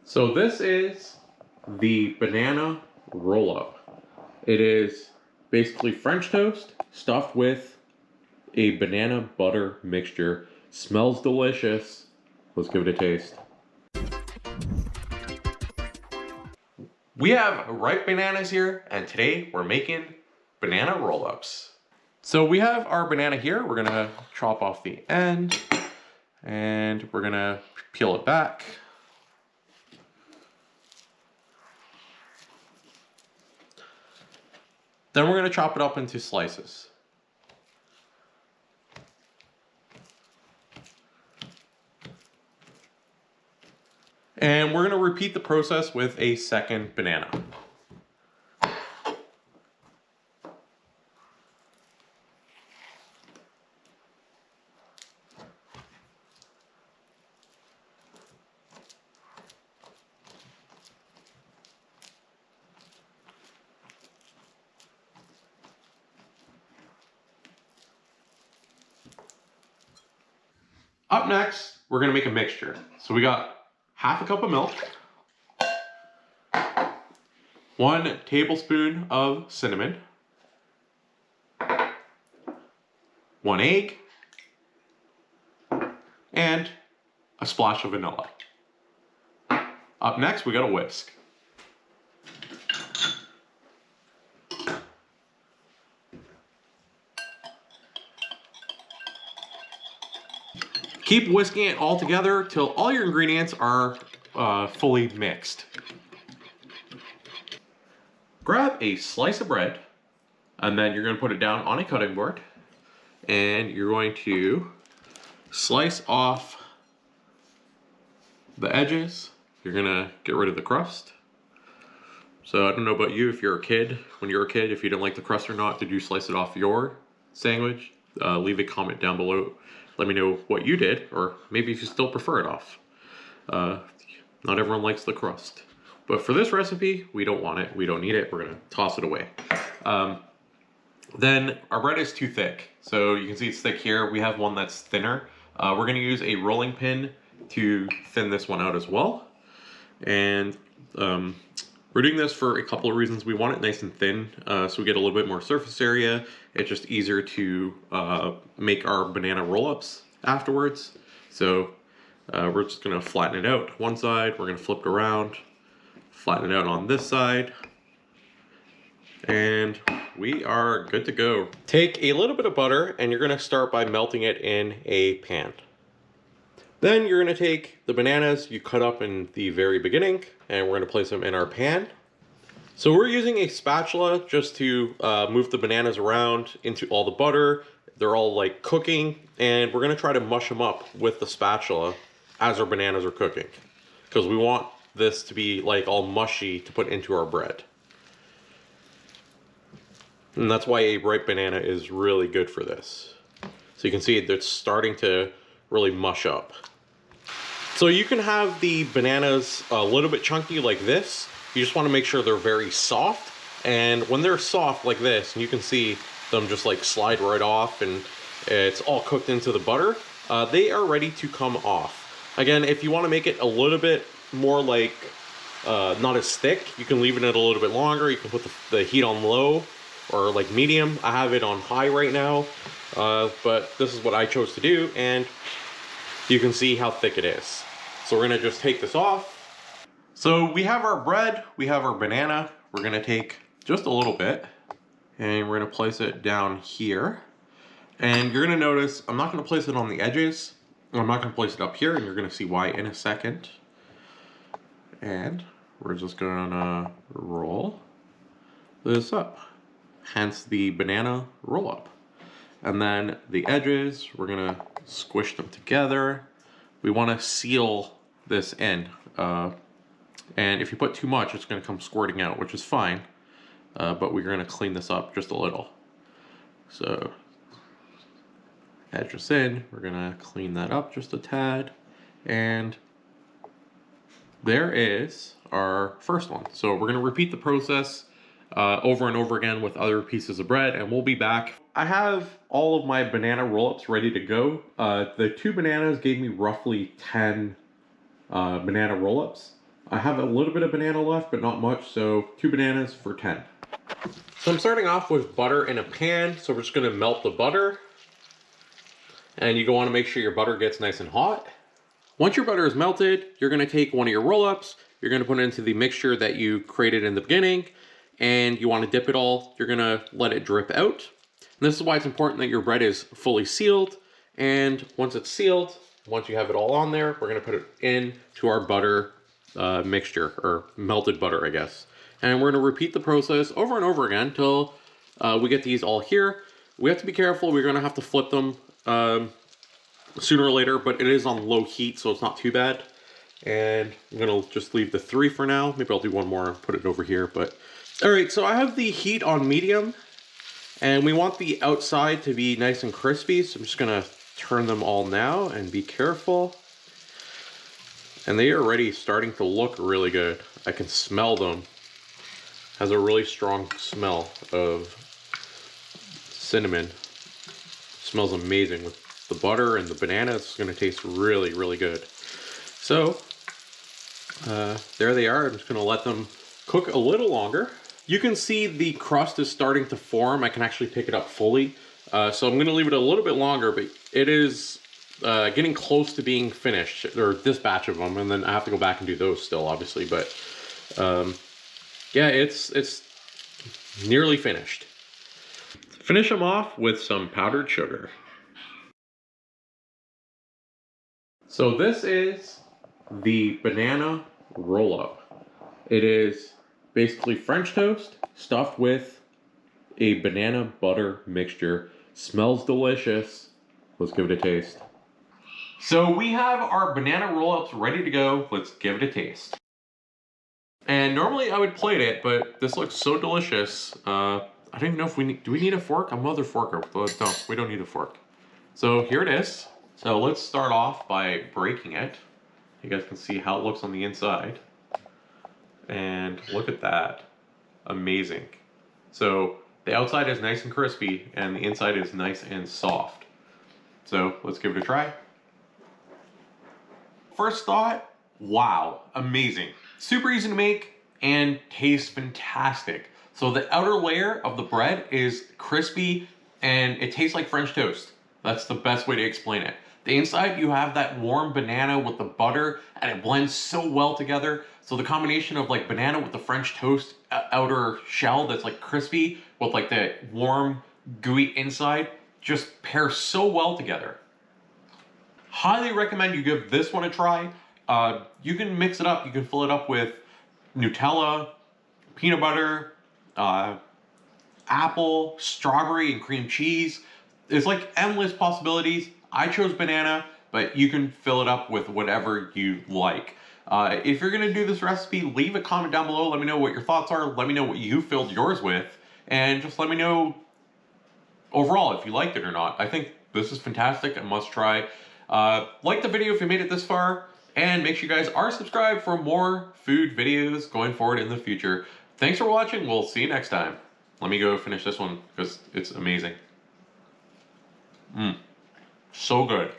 So this is the banana roll-up. It is basically French toast stuffed with a banana butter mixture. Smells delicious. Let's give it a taste. We have ripe bananas here, and today we're making banana roll-ups. So we have our banana here. We're gonna chop off the end, and we're gonna peel it back. Then we're gonna chop it up into slices. And we're gonna repeat the process with a second banana. Up next, we're gonna make a mixture. So we got half a cup of milk, 1 tablespoon of cinnamon, 1 egg, and a splash of vanilla. Up next, we got a whisk. Keep whisking it all together till all your ingredients are fully mixed. Grab a slice of bread, and then you're going to put it down on a cutting board, and you're going to slice off the edges. You're going to get rid of the crust. So I don't know about you, if you're a kid, when you're a kid, if you didn't like the crust or not, did you slice it off your sandwich? Leave a comment down below. Let me know what you did, or maybe if you still prefer it off. Not everyone likes the crust. But for this recipe, we don't want it. We don't need it. We're gonna toss it away. Then our bread is too thick. So you can see it's thick here. We have one that's thinner. We're gonna use a rolling pin to thin this one out as well. And we're doing this for a couple of reasons. We want it nice and thin, so we get a little bit more surface area. It's just easier to make our banana roll-ups afterwards. So we're just gonna flatten it out one side. We're gonna flip it around, flatten it out on this side, and we are good to go. Take a little bit of butter, and you're gonna start by melting it in a pan. Then you're gonna take the bananas you cut up in the very beginning, and we're gonna place them in our pan. So we're using a spatula just to move the bananas around into all the butter. They're all like cooking, and we're gonna try to mush them up with the spatula as our bananas are cooking, because we want this to be like all mushy to put into our bread. And that's why a ripe banana is really good for this. So you can see it's starting to really mush up. So you can have the bananas a little bit chunky like this. You just want to make sure they're very soft. And when they're soft like this, and you can see them just like slide right off and it's all cooked into the butter, they are ready to come off. Again, if you want to make it a little bit more like not as thick, you can leave it a little bit longer. You can put the heat on low or like medium. I have it on high right now, but this is what I chose to do, and you can see how thick it is. So we're gonna just take this off. So we have our bread, we have our banana. We're gonna take just a little bit, and we're gonna place it down here. And you're gonna notice, I'm not gonna place it on the edges. I'm not gonna place it up here, and you're gonna see why in a second. And we're just gonna roll this up. Hence the banana roll up. And then the edges, we're gonna squish them together. We wanna seal this in. And if you put too much, it's gonna come squirting out, which is fine. But we're gonna clean this up just a little. So, edge this in, we're gonna clean that up just a tad. And there is our first one. So we're gonna repeat the process over and over again with other pieces of bread, and we'll be back. I have all of my banana roll-ups ready to go. The 2 bananas gave me roughly 10 banana roll-ups. I have a little bit of banana left, but not much, so 2 bananas for 10. So I'm starting off with butter in a pan, so we're just gonna melt the butter. And you wanna make sure your butter gets nice and hot. Once your butter is melted, you're gonna take one of your roll-ups, you're gonna put it into the mixture that you created in the beginning, and you wanna dip it all, you're gonna let it drip out. And this is why it's important that your bread is fully sealed, and once it's sealed, once you have it all on there, we're gonna put it into our butter mixture, or melted butter, I guess. And we're gonna repeat the process over and over again until we get these all here. We have to be careful, we're gonna have to flip them sooner or later, but it is on low heat, so it's not too bad. And I'm gonna just leave the 3 for now. Maybe I'll do one more and put it over here, but. All right, so I have the heat on medium, and we want the outside to be nice and crispy, so I'm just gonna turn them all now and be careful. And they are already starting to look really good. I can smell them. Has a really strong smell of cinnamon. Smells amazing with the butter and the banana. It's gonna taste really, really good. So, there they are. I'm just gonna let them cook a little longer. You can see the crust is starting to form. I can actually pick it up fully. So I'm gonna leave it a little bit longer, but it is getting close to being finished, or this batch of them, and then I have to go back and do those still, obviously, but yeah, it's nearly finished. Finish them off with some powdered sugar. So this is the banana roll-up. It is basically French toast stuffed with a banana butter mixture. Smells delicious. Let's give it a taste. So we have our banana roll-ups ready to go. Let's give it a taste. And normally I would plate it, but this looks so delicious. I don't even know if do we need a fork? I'm another forker. No, we don't need a fork. So here it is. So let's start off by breaking it. You guys can see how it looks on the inside. And look at that. Amazing. So the outside is nice and crispy, and the inside is nice and soft. So let's give it a try. First thought, wow, amazing. Super easy to make and tastes fantastic. So the outer layer of the bread is crispy and it tastes like French toast. That's the best way to explain it. The inside, you have that warm banana with the butter, and it blends so well together. So the combination of like banana with the French toast outer shell that's like crispy with like the warm gooey inside just pairs so well together. Highly recommend you give this one a try. You can mix it up. You can fill it up with Nutella, peanut butter, apple, strawberry, and cream cheese. There's like endless possibilities. I chose banana, but you can fill it up with whatever you like. If you're gonna do this recipe, leave a comment down below. Let me know what your thoughts are. Let me know what you filled yours with. And just let me know overall if you liked it or not. I think this is fantastic, a must try. Like the video if you made it this far, and make sure you guys are subscribed for more food videos going forward in the future. Thanks for watching. We'll see you next time. Let me go finish this one because it's amazing. So good.